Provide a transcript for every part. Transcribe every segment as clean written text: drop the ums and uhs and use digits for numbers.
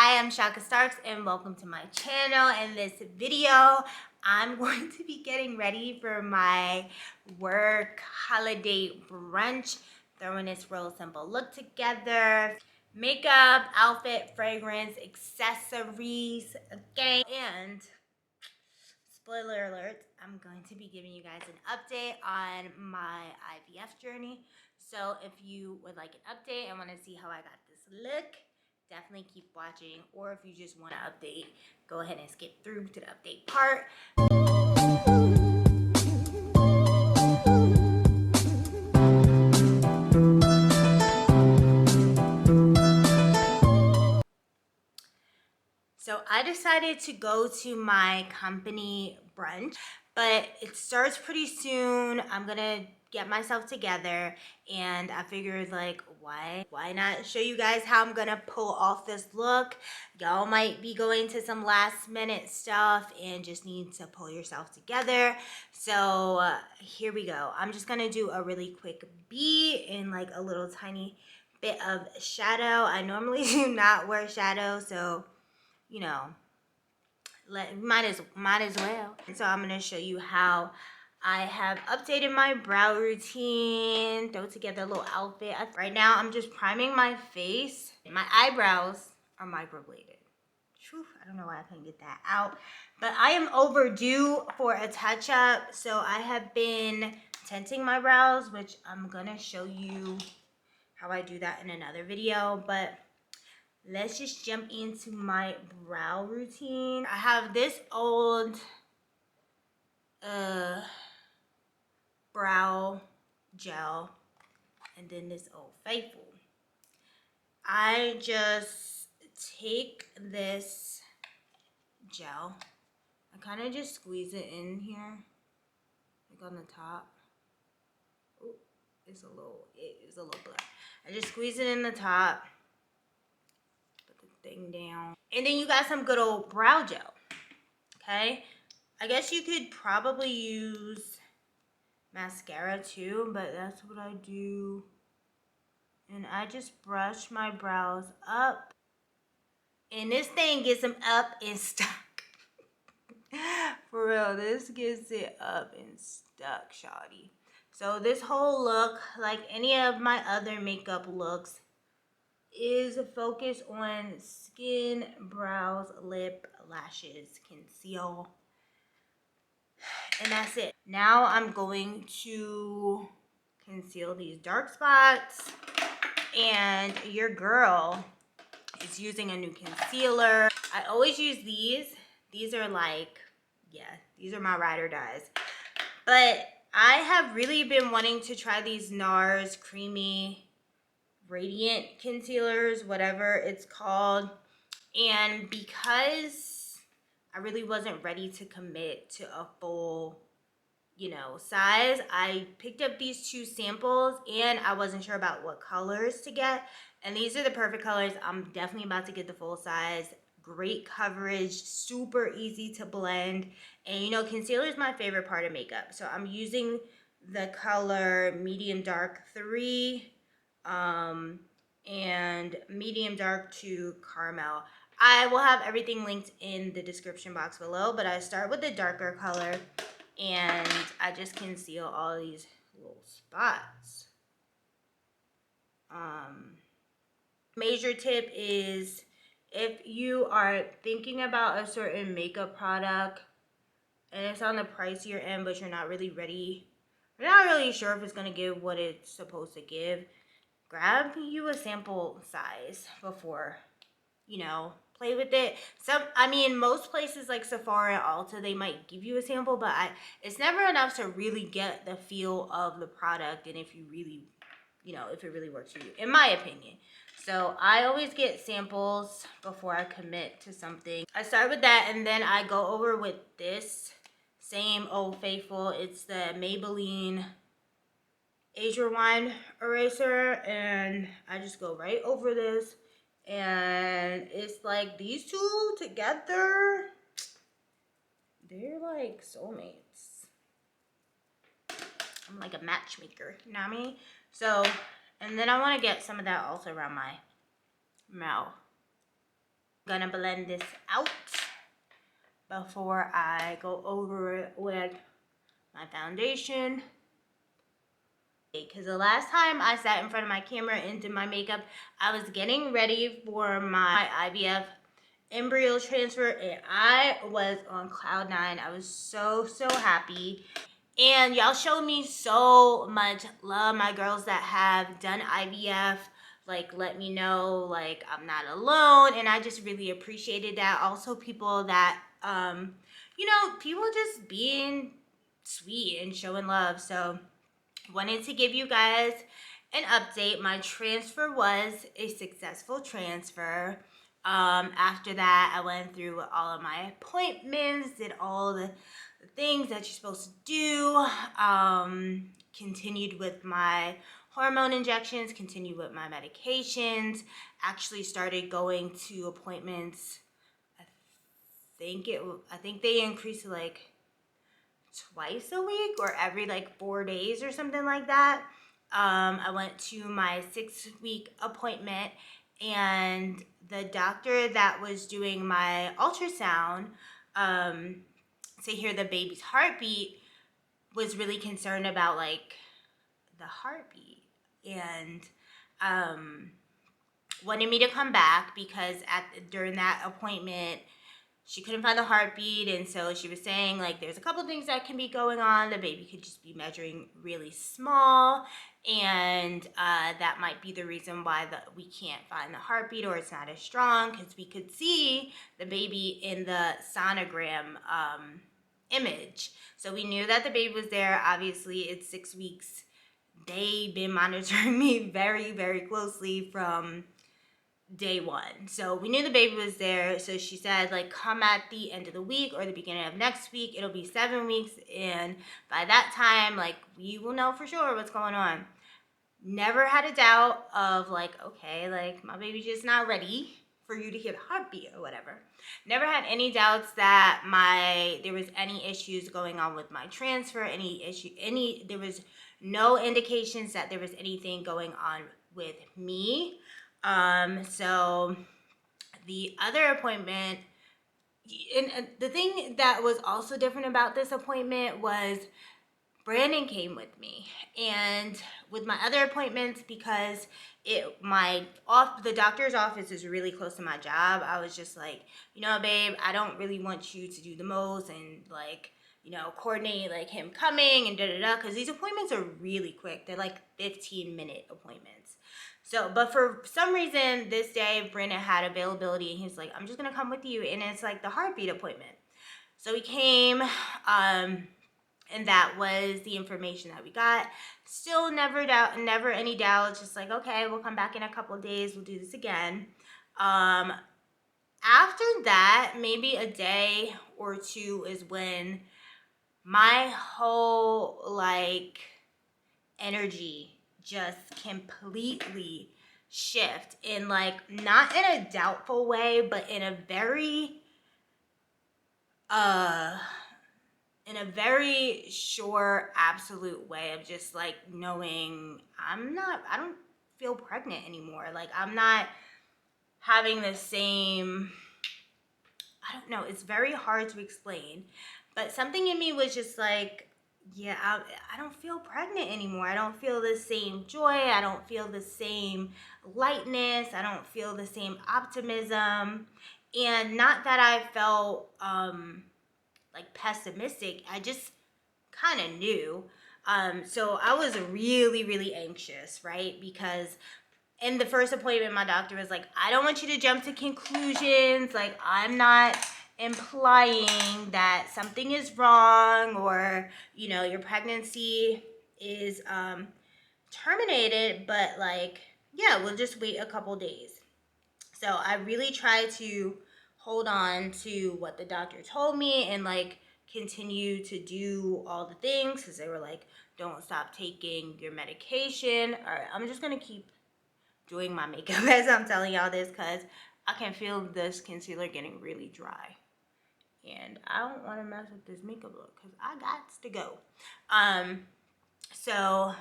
Hi, I'm Shaka Starks and welcome to my channel. In this video, I'm going to be getting ready for my work holiday brunch. Throwing this real simple look together. Makeup, outfit, fragrance, accessories, okay? And spoiler alert, I'm going to be giving you guys an update on my IVF journey. So if you would like an update and want to see how I got this look, definitely keep watching. Or if you just want an update, go ahead and skip through to the update part. So I decided to go to my company brunch, but it starts pretty soon. I'm gonna get myself together, and I figured, like, why not show you guys how I'm gonna pull off this look. Y'all might be going to some last minute stuff and just need to pull yourself together. So here we go. I'm just gonna do a really quick B in like a little tiny bit of shadow. I normally do not wear shadow, so you know, might as well. And so I'm gonna show you how I have updated my brow routine, throw together a little outfit. Right now, I'm just priming my face. My eyebrows are microbladed. Whew, I don't know why I couldn't get that out, but I am overdue for a touch-up. So I have been tinting my brows, which I'm gonna show you how I do that in another video, but let's just jump into my brow routine. I have this old brow gel and then this Old Faithful. I just take this gel, I kind of just squeeze it in here, like on the top. Ooh, it's a little black. I just squeeze it in the top, put the thing down, and then you got some good old brow gel. Okay, I guess you could probably use mascara too, but that's what I do. And I just brush my brows up, and this thing gets them up and stuck. For real, this gets it up and stuck, shawty. So this whole look, like any of my other makeup looks, is focused on skin, brows, lip, lashes, conceal, and that's it. Now I'm going to conceal these dark spots, and your girl is using a new concealer. I always use these are like, yeah, these are my ride or dies, but I have really been wanting to try these NARS creamy radiant concealers, whatever it's called. And because I really wasn't ready to commit to a full, size, I picked up these two samples, and I wasn't sure about what colors to get. And these are the perfect colors. I'm definitely about to get the full size. Great coverage, super easy to blend. And concealer is my favorite part of makeup. So I'm using the color medium dark 3 and medium dark 2 caramel. I will have everything linked in the description box below, but I start with the darker color, and I just conceal all these little spots. Major tip is, if you are thinking about a certain makeup product and it's on the pricier end, but you're not really sure if it's going to give what it's supposed to give, grab you a sample size before, play with it. Most places like Sephora and Ulta, they might give you a sample, but it's never enough to really get the feel of the product, and if you really, if it really works for you, in my opinion. So I always get samples before I commit to something. I start with that, and then I go over with this same Old Faithful. It's the Maybelline Age Rewind eraser, and I just go right over this, and it's like these two together, they're like soulmates. I'm like a matchmaker, you know what I mean? So, and then I want to get some of that also around my mouth. I'm gonna blend this out before I go over it with my foundation. Because the last time I sat in front of my camera and did my makeup, I was getting ready for my IVF embryo transfer, and I was on cloud nine. I was so happy. And y'all showed me so much love. My girls that have done IVF, like, let me know, like, I'm not alone. And I just really appreciated that. Also, people that, you know, people just being sweet and showing love. So, wanted to give you guys an update. My transfer was a successful transfer. After that, I went through all of my appointments, did all the things that you're supposed to do, continued with my hormone injections, continued with my medications, actually started going to appointments. I think they increased to like twice a week or every like 4 days or something like that. I went to my 6-week appointment, and the doctor that was doing my ultrasound to hear the baby's heartbeat was really concerned about like the heartbeat, and wanted me to come back because during that appointment she couldn't find the heartbeat, and so she was saying like there's a couple things that can be going on. The baby could just be measuring really small, and that might be the reason why we can't find the heartbeat, or it's not as strong, because we could see the baby in the sonogram image. So we knew that the baby was there. Obviously, it's 6 weeks. They've been monitoring me very closely from day one. So we knew the baby was there. So she said, like, come at the end of the week or the beginning of next week. It'll be 7 weeks. And by that time, like, we will know for sure what's going on. Never had a doubt of, like, okay, like, my baby's just not ready for you to hear the heartbeat or whatever. Never had any doubts that there was any issues going on with my transfer, there was no indications that there was anything going on with me. So the other appointment, and the thing that was also different about this appointment was Brandon came with me. And with my other appointments, because the doctor's office is really close to my job, I was just like, you know, babe, I don't really want you to do the most and like, you know, coordinate like him coming and because these appointments are really quick. They're like 15-minute appointments. So, but for some reason this day, Brandon had availability and he's like, I'm just gonna come with you, and it's like the heartbeat appointment. So he came, and that was the information that we got. Still never any doubt. Just like, okay, we'll come back in a couple of days. We'll do this again. After that, maybe a day or two is when my whole like energy just completely shift in, like, not in a doubtful way, but in a very sure, absolute way of just like knowing I don't feel pregnant anymore. Like, I'm not having the same, I don't know, it's very hard to explain, but something in me was just like, yeah, I don't feel pregnant anymore. I don't feel the same joy. I don't feel the same lightness. I don't feel the same optimism. And not that I felt like pessimistic. I just kind of knew. So I was really anxious, right? Because in the first appointment, my doctor was like, I don't want you to jump to conclusions. Like, I'm not implying that something is wrong, or, you know, your pregnancy is terminated, but like, yeah, we'll just wait a couple days. So I really tried to hold on to what the doctor told me and like continue to do all the things, because they were like, don't stop taking your medication. All right, I'm just gonna keep doing my makeup as I'm telling y'all this, because I can feel this concealer getting really dry, and I don't want to mess with this makeup look because I got to go. So,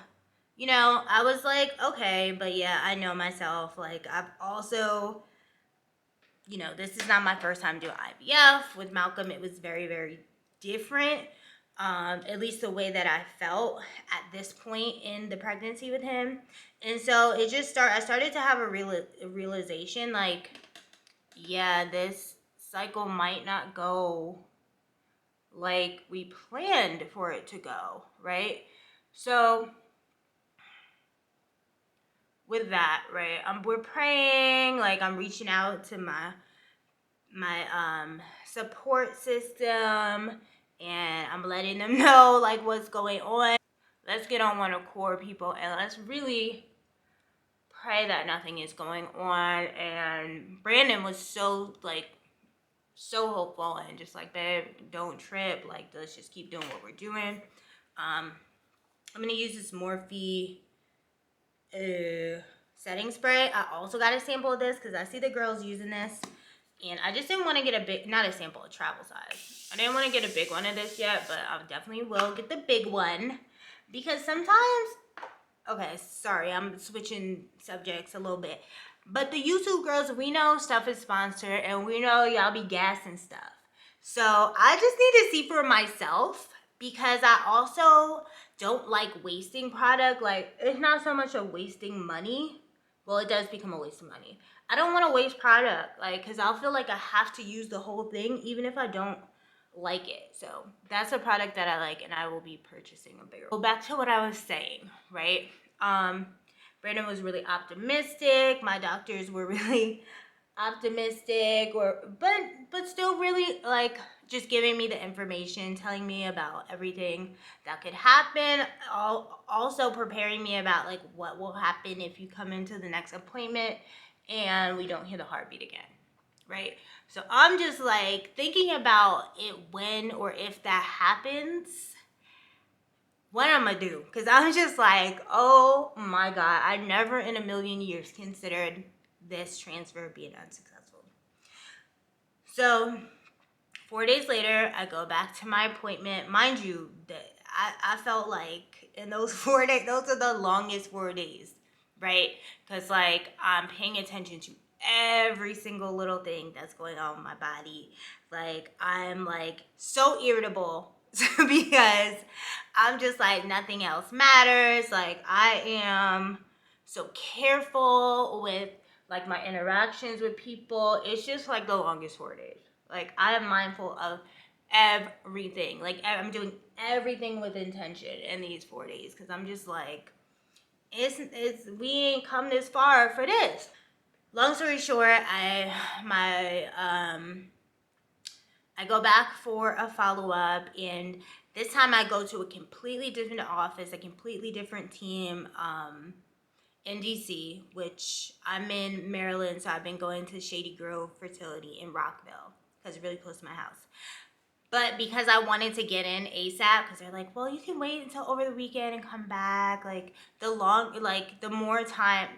you know, I was like, okay, but yeah, I know myself. Like, I've also you know, this is not my first time doing IVF. With Malcolm, it was very, very different. At least the way that I felt at this point in the pregnancy with him. And so I started to have a realization, like, yeah, this cycle might not go like we planned for it to go, right? So with that, right, we're praying, like I'm reaching out to my support system, and I'm letting them know like what's going on. Let's get on one accord, people, and let's really pray that nothing is going on. And Brandon was so hopeful and just like, babe, don't trip, like let's just keep doing what we're doing. I'm gonna use this Morphe setting spray. I also got a sample of this because I see the girls using this, and I just didn't want to get a big, not a sample, a travel size. I didn't want to get a big one of this yet, but I definitely will get the big one, because sometimes, okay, sorry, I'm switching subjects a little bit, but the YouTube girls, we know stuff is sponsored, and we know y'all be gassing stuff. So I just need to see for myself, because I also don't like wasting product. Like, it's not so much of wasting money. Well, it does become a waste of money. I don't want to waste product, like, because I'll feel like I have to use the whole thing, even if I don't like it. So that's a product that I like, and I will be purchasing a bigger. Well, back to what I was saying, right? Brandon was really optimistic. My doctors were really optimistic, but still really like just giving me the information, telling me about everything that could happen, also preparing me about like what will happen if you come into the next appointment and we don't hear the heartbeat again, right? So I'm just like thinking about it, when or if that happens, what I'm gonna do, because I'm just like, oh my god, I never in a million years considered this transfer being unsuccessful. So 4 days later, I go back to my appointment. Mind you, that I felt like in those 4 days, those are the longest 4 days, right? Because like I'm paying attention to every single little thing that's going on with my body. Like I'm like so irritable because I'm just like, nothing else matters. Like I am so careful with like my interactions with people. It's just like the longest 4 days. Like I am mindful of everything. Like I'm doing everything with intention in these 4 days, because I'm just like, it's we ain't come this far for this. Long story short, I go back for a follow-up, and this time I go to a completely different office, a completely different team in DC, which I'm in Maryland, so I've been going to Shady Grove Fertility in Rockville because it's really close to my house. But because I wanted to get in ASAP, because they're like, well, you can wait until over the weekend and come back. Like the more time,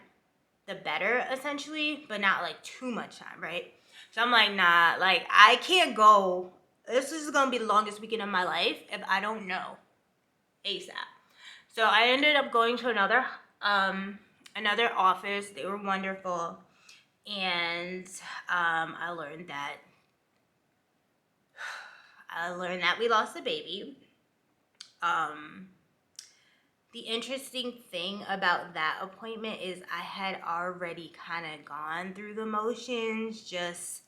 the better, essentially, but not like too much time, right? So I'm like, nah, like I can't go. This is gonna be the longest weekend of my life if I don't know ASAP. So I ended up going to another office. They were wonderful, and I learned that we lost a baby. The interesting thing about that appointment is I had already kind of gone through the motions, just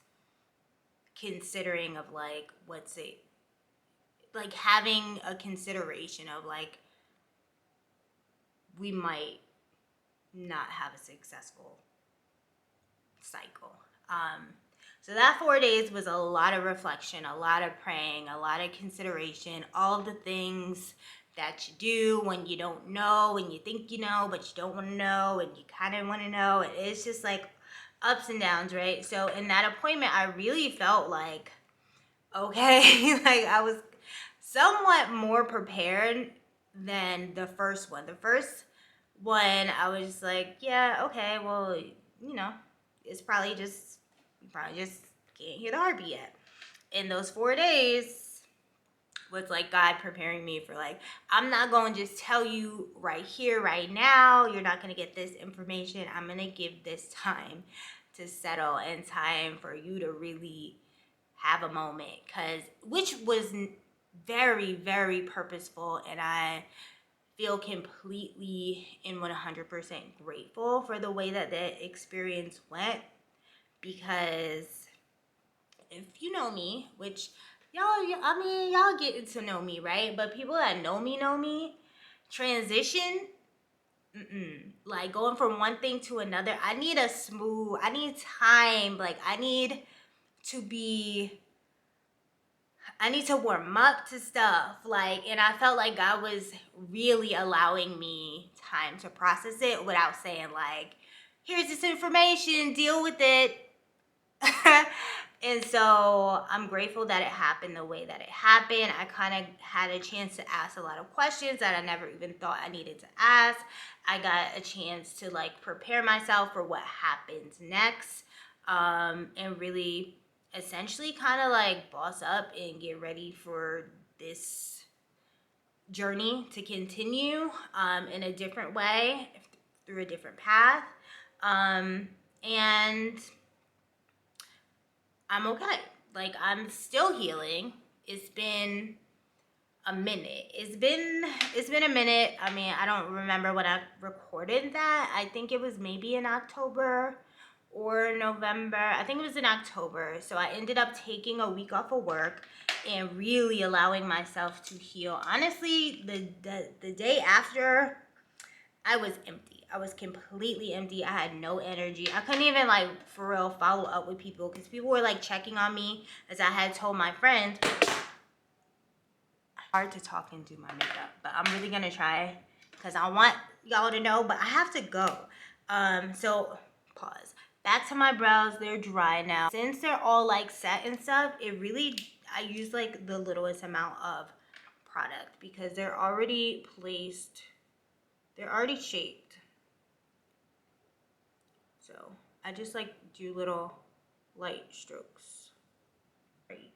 considering of like, what's it, like having a consideration of like, we might not have a successful cycle. So that 4 days was a lot of reflection, a lot of praying, a lot of consideration, all of the things that you do when you don't know, when you think you know, but you don't want to know, and you kind of want to know. It's just like ups and downs, right? So in that appointment, I really felt like, okay, like I was somewhat more prepared than the first one. The first one, I was just like, yeah, okay, well, you know, it's probably just can't hear the heartbeat yet. In those 4 days was like God preparing me for like, I'm not going to just tell you right here, right now, you're not going to get this information. I'm going to give this time to settle and time for you to really have a moment, which was very, very purposeful, and I feel completely and 100% grateful for the way that that experience went, because if you know me, which y'all getting to know me, right? But people that know me, transition, like going from one thing to another, I need time, like I need to warm up to stuff, like, and I felt like God was really allowing me time to process it without saying, like, here's this information, deal with it. And so I'm grateful that it happened the way that it happened. I kind of had a chance to ask a lot of questions that I never even thought I needed to ask. I got a chance to, like, prepare myself for what happens next, and really essentially kind of like boss up and get ready for this journey to continue in a different way, through a different path. And I'm okay. Like, I'm still healing. It's been a minute. It's been a minute. I mean, I don't remember when I recorded that. I think it was maybe in October or November. I think it was in October. So I ended up taking a week off of work and really allowing myself to heal. Honestly, the day after, I was empty. I was completely empty. I had no energy. I couldn't even, like, for real, follow up with people, because people were, like, checking on me, as I had told my friends. Hard to talk and do my makeup, but I'm really gonna try, because I want y'all to know, but I have to go. So pause. Back to my brows. They're dry now. Since they're all, like, set and stuff, I use, like, the littlest amount of product, because they're already placed. They're already shaped. So I just, like, do little light strokes. Right.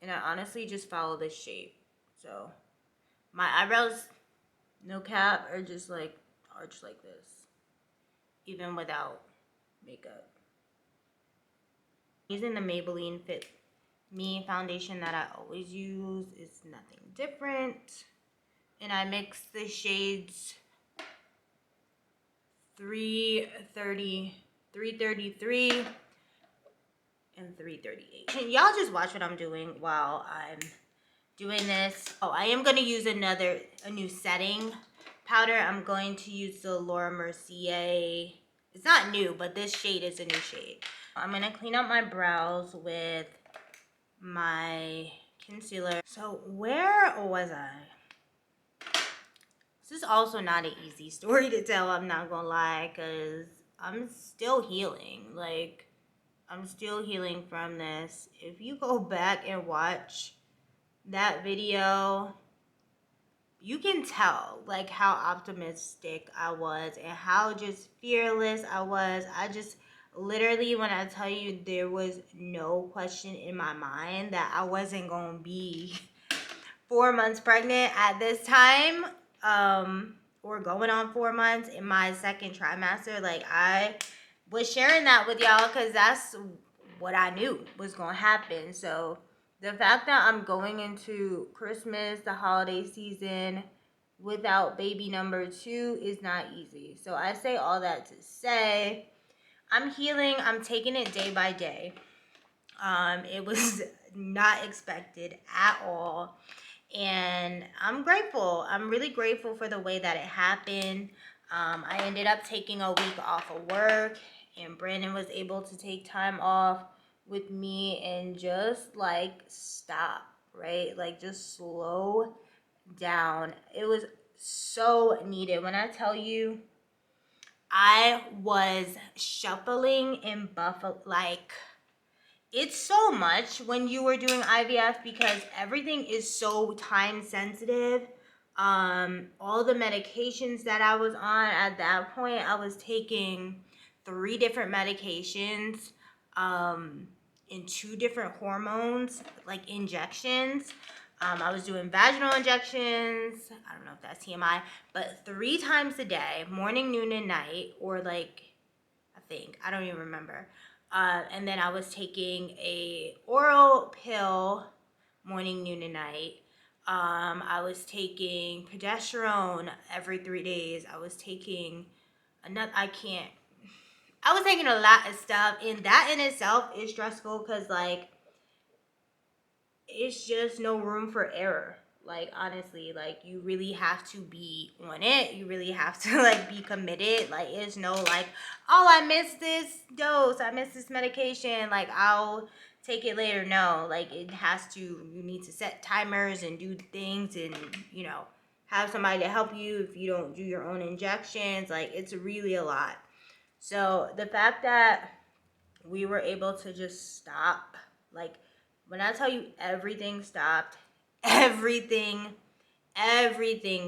And I honestly just follow this shape. So my eyebrows, no cap, are just, like, arched like this, even without makeup. Using the Maybelline Fit Me foundation that I always use. Is nothing different. And I mix the shades 333 and 338. Y'all just watch what I'm doing while I'm doing this. Oh, I am going to use a new setting powder. I'm going to use the Laura Mercier. It's not new, but this shade is a new shade. I'm going to clean up my brows with my concealer. So where was I? This is also not an easy story to tell, I'm not gonna lie, because I'm still healing. Like, I'm still healing from this. If you go back and watch that video, you can tell, like, how optimistic I was and how just fearless I was. I just literally, when I tell you, there was no question in my mind that I wasn't gonna be 4 months pregnant at this time, or going on 4 months in my second trimester. Like, I was sharing that with y'all because that's what I knew was gonna happen. So the fact that I'm going into Christmas, the holiday season, without baby number 2 is not easy. So I say all that to say, I'm healing. I'm taking it day by day. It was not expected at all. And I'm grateful. I'm really grateful for the way that it happened. I ended up taking a week off of work, and Brandon was able to take time off with me and just, like, stop, right? Like, just slow down. It was so needed. When I tell you, I was shuffling and like, it's so much when you were doing IVF, because everything is so time sensitive. All the medications that I was on at that point, I was taking 3 different medications, and 2 different hormones, like injections. I was doing vaginal injections. I don't know if that's TMI, but 3 times a day, morning, noon, and night, or like, I don't even remember. And then I was taking a oral pill morning, noon, and night. I was taking progesterone every 3 days. I was taking I was taking a lot of stuff, and that in itself is stressful because, like, it's just no room for error. Like, honestly, like, you really have to be on it. You really have to, like, be committed. Like, it's no, like, oh, I missed this dose. I missed this medication. Like, I'll take it later. No, like, you need to set timers and do things and, you know, have somebody to help you if you don't do your own injections. Like, it's really a lot. So, the fact that we were able to just stop, like, when I tell you everything stopped, everything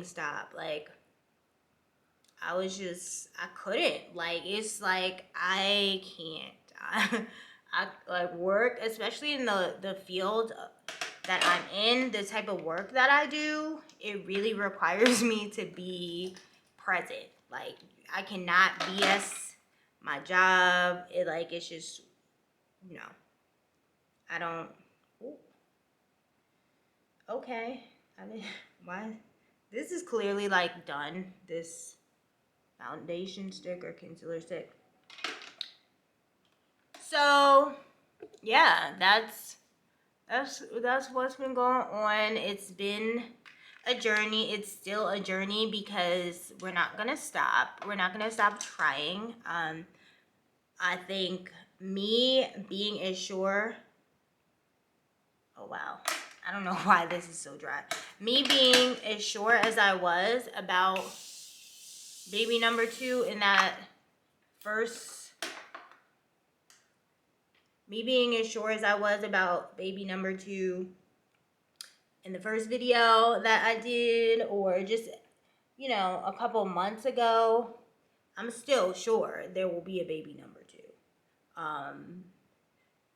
stopped. Like, I couldn't. Like, it's like, I can't. I like work, especially in the field that I'm in, the type of work that I do, it really requires me to be present. Like, I cannot BS my job. It's just, you know, I don't. Ooh, okay. I mean, why? This is clearly like done. This foundation stick or concealer stick. So yeah, that's what's been going on. It's been a journey. It's still a journey because we're not gonna stop. We're not gonna stop trying. I think me being as sure. Oh wow. I don't know why this is so dry. Me being as sure as I was about baby number 2 in that first, me being as sure as I was about baby number 2 in the first video that I did, or just, you know, a couple months ago, I'm still sure there will be a baby number 2.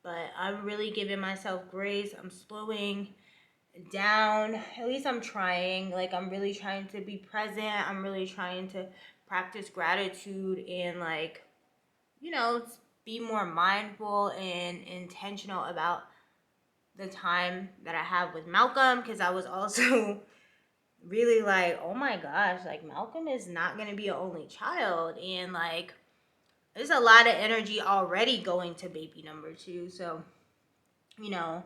But I'm really giving myself grace. I'm slowing down. At least I'm trying. Like, I'm really trying to be present. I'm really trying to practice gratitude and, like, you know, be more mindful and intentional about the time that I have with Malcolm, because I was also really like, oh my gosh, like, Malcolm is not going to be an only child, and like, there's a lot of energy already going to baby number 2. So, you know,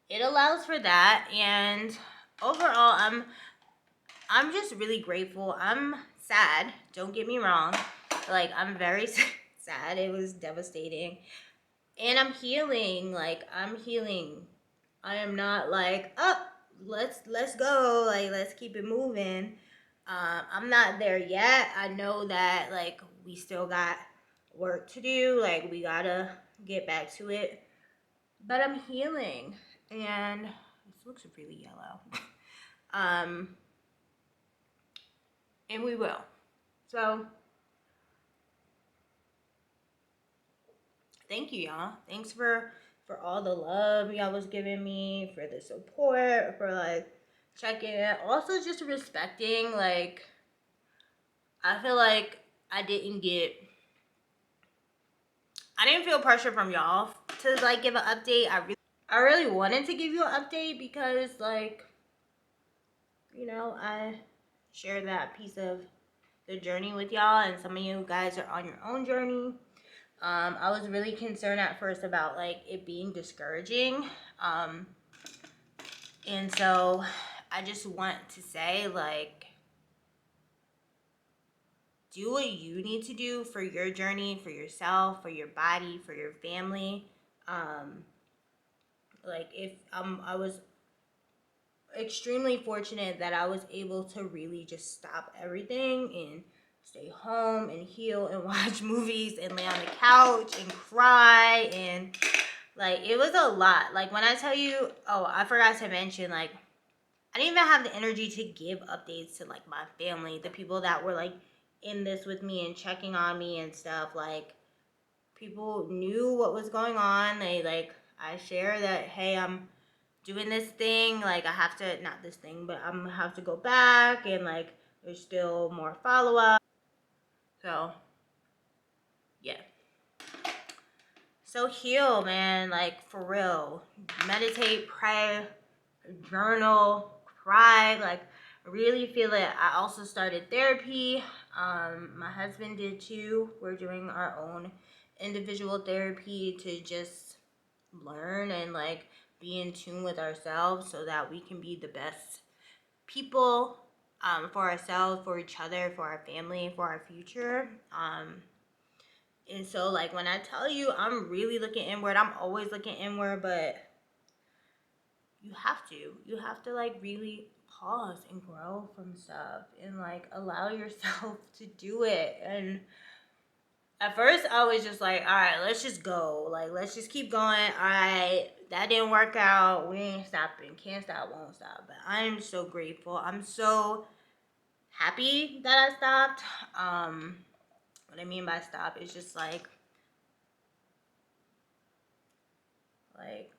it allows for that. And overall, I'm just really grateful. I'm sad, don't get me wrong. Like, I'm very sad. It was devastating. And I'm healing. Like, I'm healing. I am not like, oh, let's go. Like, let's keep it moving. I'm not there yet. I know that, like, we still got work to do. Like, we gotta get back to it. But I'm healing. And this looks really yellow. And we will. So, thank you, y'all. Thanks for all the love y'all was giving me, for the support, for like checking it. Also, just respecting, like, I feel like I didn't feel pressure from y'all to like give an update. I really wanted to give you an update because, like, you know, I share that piece of the journey with y'all, and some of you guys are on your own journey. I was really concerned at first about, like, it being discouraging. And so I just want to say, like, do what you need to do for your journey, for yourself, for your body, for your family. Like, if I was extremely fortunate that I was able to really just stop everything and stay home and heal and watch movies and lay on the couch and cry, and like, it was a lot. Like, when I tell you, oh, I forgot to mention, like, I didn't even have the energy to give updates to, like, my family, the people that were, like, in this with me and checking on me and stuff. Like, people knew what was going on. They, like, I share that, hey, I'm doing this thing. Like I have to, not this thing, but I'm gonna have to go back and like there's still more follow up. So yeah. So heal, man. Like for real. Meditate, pray, journal, cry. Like really feel it. I also started therapy. My husband did too. We're doing our own individual therapy to just learn and like be in tune with ourselves so that we can be the best people for ourselves, for each other, for our family, for our future. And so, like, when I tell you I'm really looking inward, I'm always looking inward, but you have to. You have to, like, really pause and grow from stuff and, like, allow yourself to do it. And at first, I was just like, all right, let's just go. Like, let's just keep going. All right, that didn't work out. We ain't stopping. Can't stop, won't stop. But I'm so grateful. I'm so happy that I stopped. What I mean by stop is just like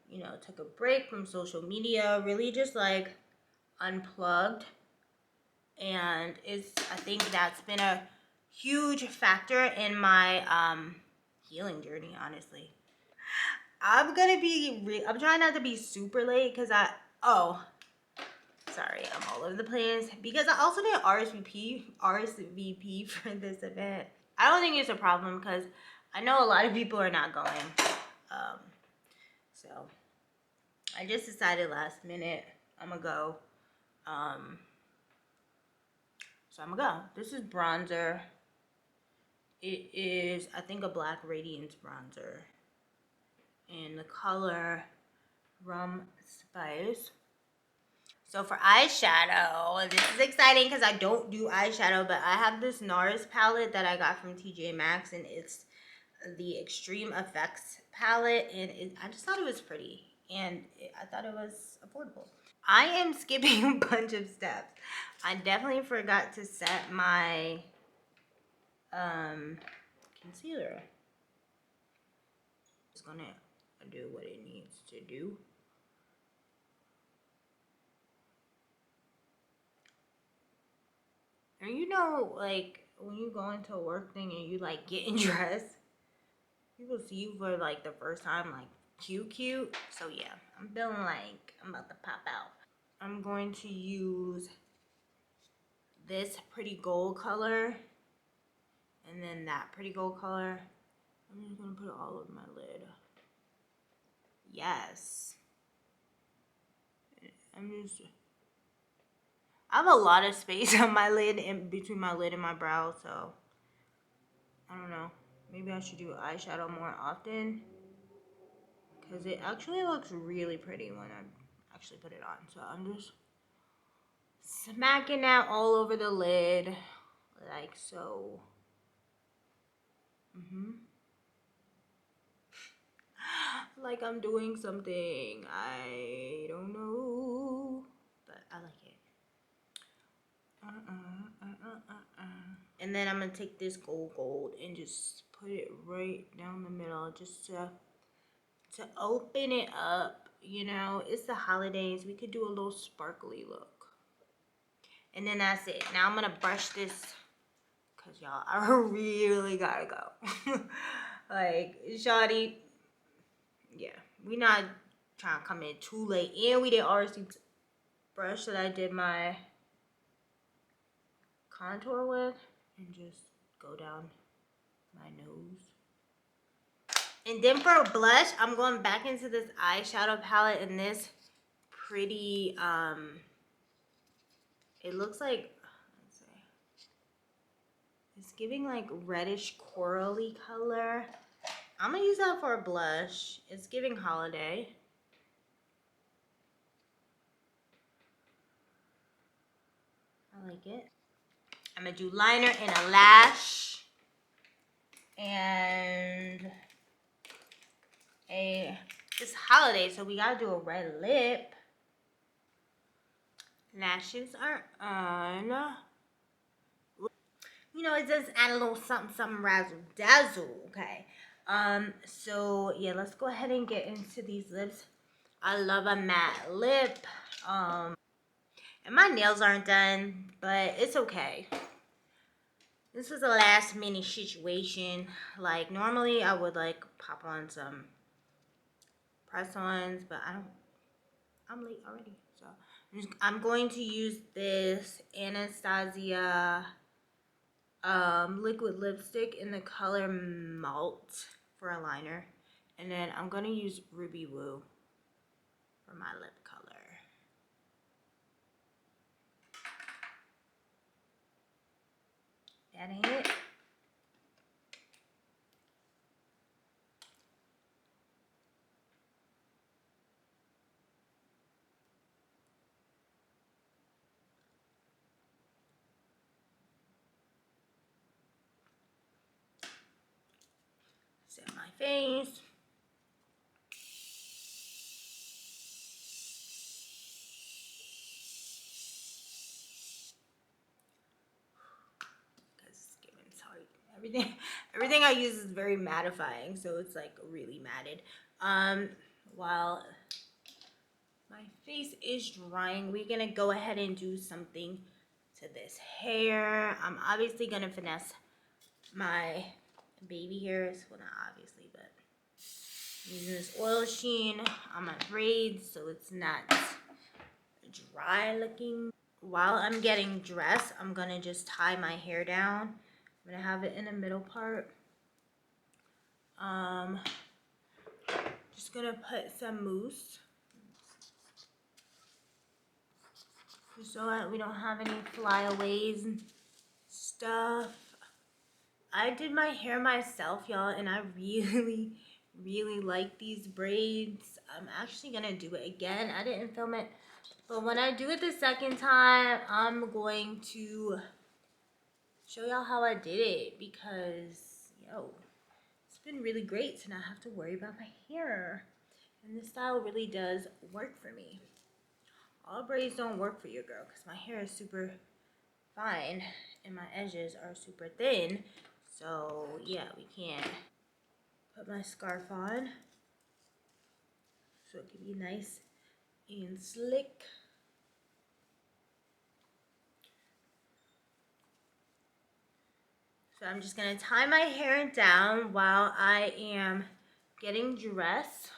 you know, took a break from social media, really just like unplugged. And it's, I think that's been a huge factor in my healing journey, honestly. I'm trying not to be super late because oh, sorry, I'm all over the place because I also did RSVP for this event. I don't think it's a problem because I know a lot of people are not going. Um, so I just decided last minute I'm gonna go. Um, so I'm gonna go. This is bronzer. It is, I think, a Black Radiance bronzer. In the color Rum Spice. So for eyeshadow, this is exciting because I don't do eyeshadow, but I have this NARS palette that I got from TJ Maxx, and it's the Extreme Effects palette, and I just thought it was pretty, and I thought it was affordable. I am skipping a bunch of steps. I definitely forgot to set my concealer. It's gonna do what it needs to do. And you know, like when you go into a work thing and you like getting dressed, people see you for like the first time, like cute. So yeah, I'm feeling like I'm about to pop out. I'm going to use this pretty gold color and then that pretty gold color. I'm just gonna put it all over my lid. Yes. I have a lot of space on my lid in between my lid and my brow, so I don't know. Maybe I should do eyeshadow more often because it actually looks really pretty when I actually put it on. So I'm just smacking that all over the lid like so. Like I'm doing something. I don't know, but I like it. And then I'm gonna take this gold and just put it right down the middle, just to open it up. You know, it's the holidays. We could do a little sparkly look. And then that's it. Now I'm gonna brush this because y'all, I really gotta go. Like, shawty, yeah, we not trying to come in too late. And we did RC brush that I did my contour with and just go down my nose. And then for blush, I'm going back into this eyeshadow palette in this pretty, it looks like, let's see, it's giving like reddish corally color. I'm gonna use that for a blush. It's giving holiday. I like it. I'm gonna do liner and a lash. And it's holiday, so we gotta do a red lip. Lashes are on. You know, it does add a little something razzle dazzle. Okay. So yeah, let's go ahead and get into these lips. I love a matte lip. And my nails aren't done, but it's okay. This was a last minute situation. Like normally I would like pop on some press-ons, but I'm late already. So I'm going to use this Anastasia liquid lipstick in the color Malt for a liner. And then I'm going to use Ruby Woo for my lip color. That ain't it. Set my face. Sorry, everything I use is very mattifying, so it's like really matted. While my face is drying, we're gonna go ahead and do something to this hair. I'm obviously gonna finesse my baby hairs. Well, not obviously, but using this oil sheen on my braids so it's not dry looking. While I'm getting dressed, I'm gonna just tie my hair down. I'm gonna have it in the middle part. Just gonna put some mousse so that we don't have any flyaways and stuff. I did my hair myself, y'all, and I really, really like these braids. I'm actually gonna do it again. I didn't film it, but when I do it the second time, I'm going to show y'all how I did it because, yo, it's been really great to not have to worry about my hair. And this style really does work for me. All braids don't work for your girl because my hair is super fine and my edges are super thin. So yeah, we can't. Put my scarf on so it can be nice and slick. So I'm just gonna tie my hair down while I am getting dressed.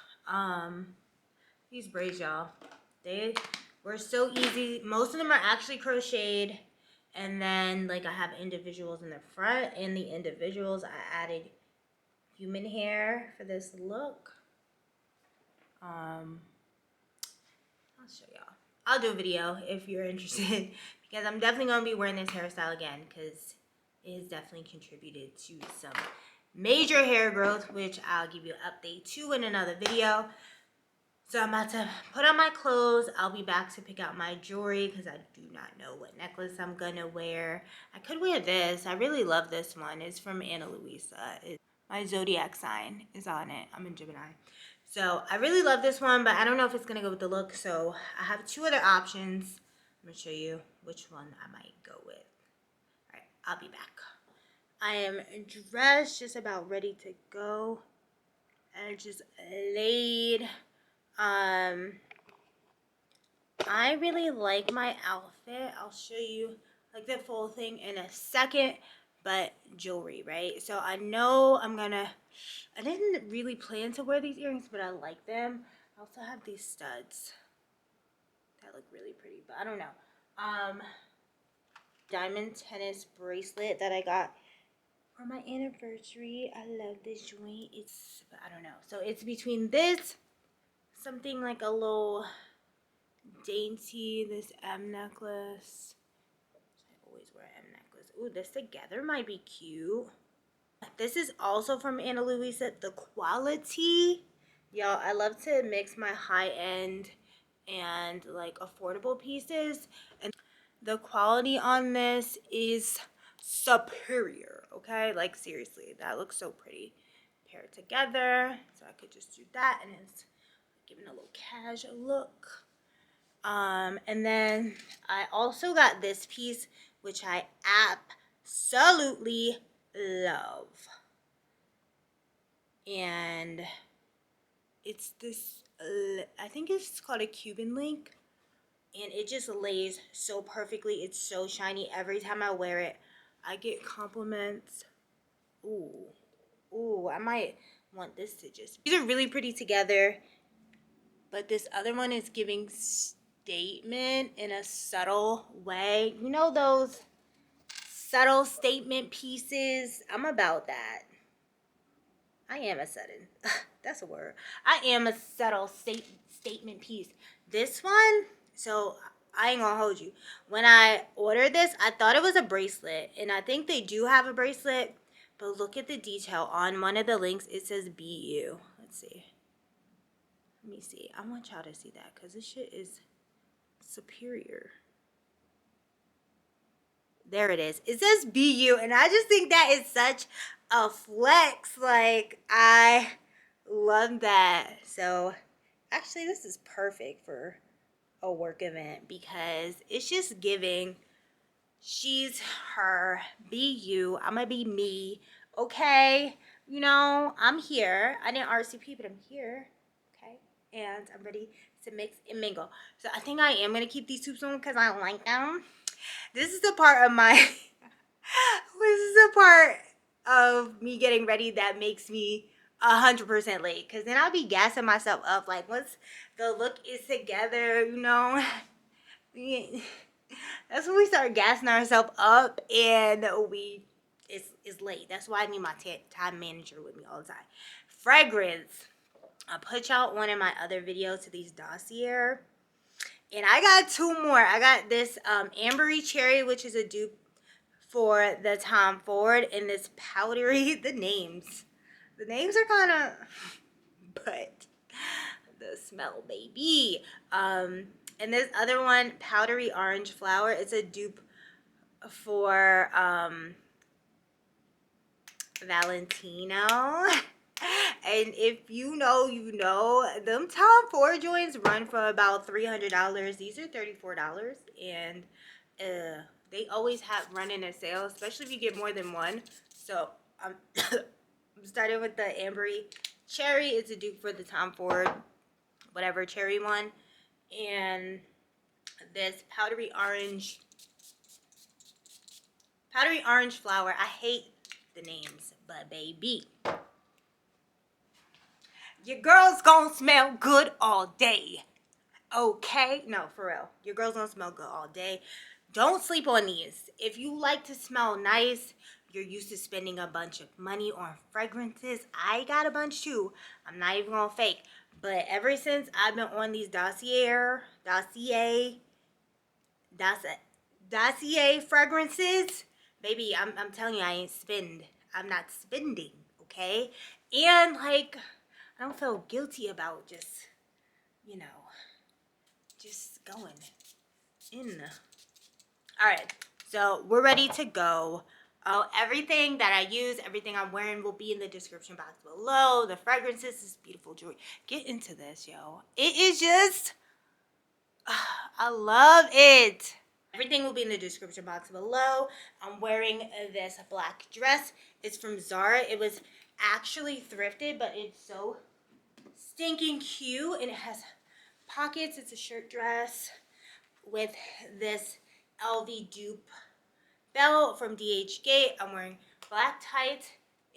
These braids, y'all, they were so easy. Most of them are actually crocheted, and then like I have individuals in the front, and the individuals I added human hair for this look. I'll show y'all. I'll do a video if you're interested because I'm definitely gonna be wearing this hairstyle again because it has definitely contributed to some major hair growth, which I'll give you an update to in another video. So I'm about to put on my clothes. I'll be back to pick out my jewelry because I do not know what necklace I'm gonna wear. I could wear this. I really love this one. It's from Ana Luisa. My zodiac sign is on it. I'm in Gemini. So I really love this one, but I don't know if it's gonna go with the look. So I have two other options. I'm gonna show you which one I might go with. All right, I'll be back. I am dressed, just about ready to go. I just laid. I really like my outfit. I'll show you like the full thing in a second, but jewelry, right? So I know I didn't really plan to wear these earrings, but I like them. I also have these studs that look really pretty, but I don't know. Diamond tennis bracelet that I got for my anniversary. I love this joint. But I don't know. So it's between this, something like a little dainty, this M necklace. I always wear M necklace. Ooh, this together might be cute. This is also from Ana Luisa. The quality, y'all, I love to mix my high end and like affordable pieces, and the quality on this is superior. Okay, like seriously, that looks so pretty paired together. So I could just do that, and it's giving a little casual look. And then I also got this piece, which I absolutely love. And it's this I think it's called a Cuban link, and it just lays so perfectly. It's so shiny. Every time I wear it, I get compliments. Ooh, ooh, I might want this to just. These are really pretty together, but this other one is giving statement in a subtle way. You know those subtle statement pieces? I'm about that. I am a sudden. That's a word. I am a subtle statement piece. This one, so I ain't gonna hold you. When I ordered this, I thought it was a bracelet, and I think they do have a bracelet. But look at the detail on one of the links. It says BU. Let's see. Let me see. I want y'all to see that because this shit is superior. There it is. It says BU, and I just think that is such a flex. Like, I love that. So, actually, this is perfect for a work event because it's just giving. She's her, be you. I'm gonna be me. Okay, you know, I'm here. I didn't RSVP, but I'm here. Okay, and I'm ready to mix and mingle. So I think I am gonna keep these tubes on because I like them. This is the part of my this is the part of me getting ready that makes me 100% late, because then I'll be gassing myself up like once the look is together, you know. That's when we start gassing ourselves up and it's late. That's why I need my time manager with me all the time. Fragrance. I put y'all on in my other videos to these dossier. And I got two more. I got this Ambery Cherry, which is a dupe for the Tom Ford, and this powdery, the names are kind of, but the smell, baby. And this other one, Powdery Orange Flower, it's a dupe for Valentino. And if you know, you know, them Tom Ford joints run for about $300. These are $34, and they always have running a sale, especially if you get more than one. So I'm starting with the Ambery Cherry. It's a dupe for the Tom Ford, whatever cherry one, and this powdery orange flower. I hate the names, but baby, your girl's gonna smell good all day. Okay? No, for real. Your girl's gonna smell good all day. Don't sleep on these. If you like to smell nice, you're used to spending a bunch of money on fragrances. I got a bunch too. I'm not even gonna fake. But ever since I've been on these dossier fragrances, baby, I'm telling you, I'm not spending, okay? And like, I don't feel guilty about just, you know, just going in. All right, so we're ready to go. Everything that I use, everything I'm wearing will be in the description box below. The fragrances, this beautiful jewelry. Get into this, yo. It is just, I love it. Everything will be in the description box below. I'm wearing this black dress. It's from Zara. It was actually thrifted, but it's so stinking cute, and it has pockets. It's a shirt dress with this LV dupe belt from DH Gate. I'm wearing black tights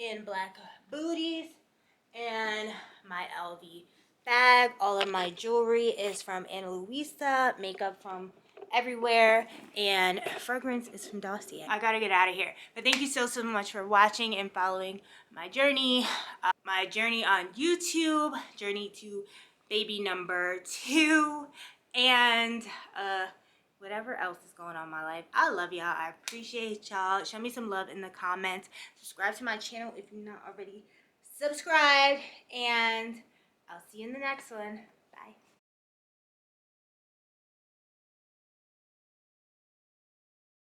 and black booties and my LV bag. All of my jewelry is from Ana Luisa, makeup from everywhere, and fragrance is from Dossier. I gotta get out of here, but thank you so much for watching and following my journey on YouTube, journey to baby number 2, and whatever else is going on in my life. I love y'all. I appreciate y'all. Show me some love in the comments. Subscribe to my channel if you're not already subscribed, and I'll see you in the next one. Bye.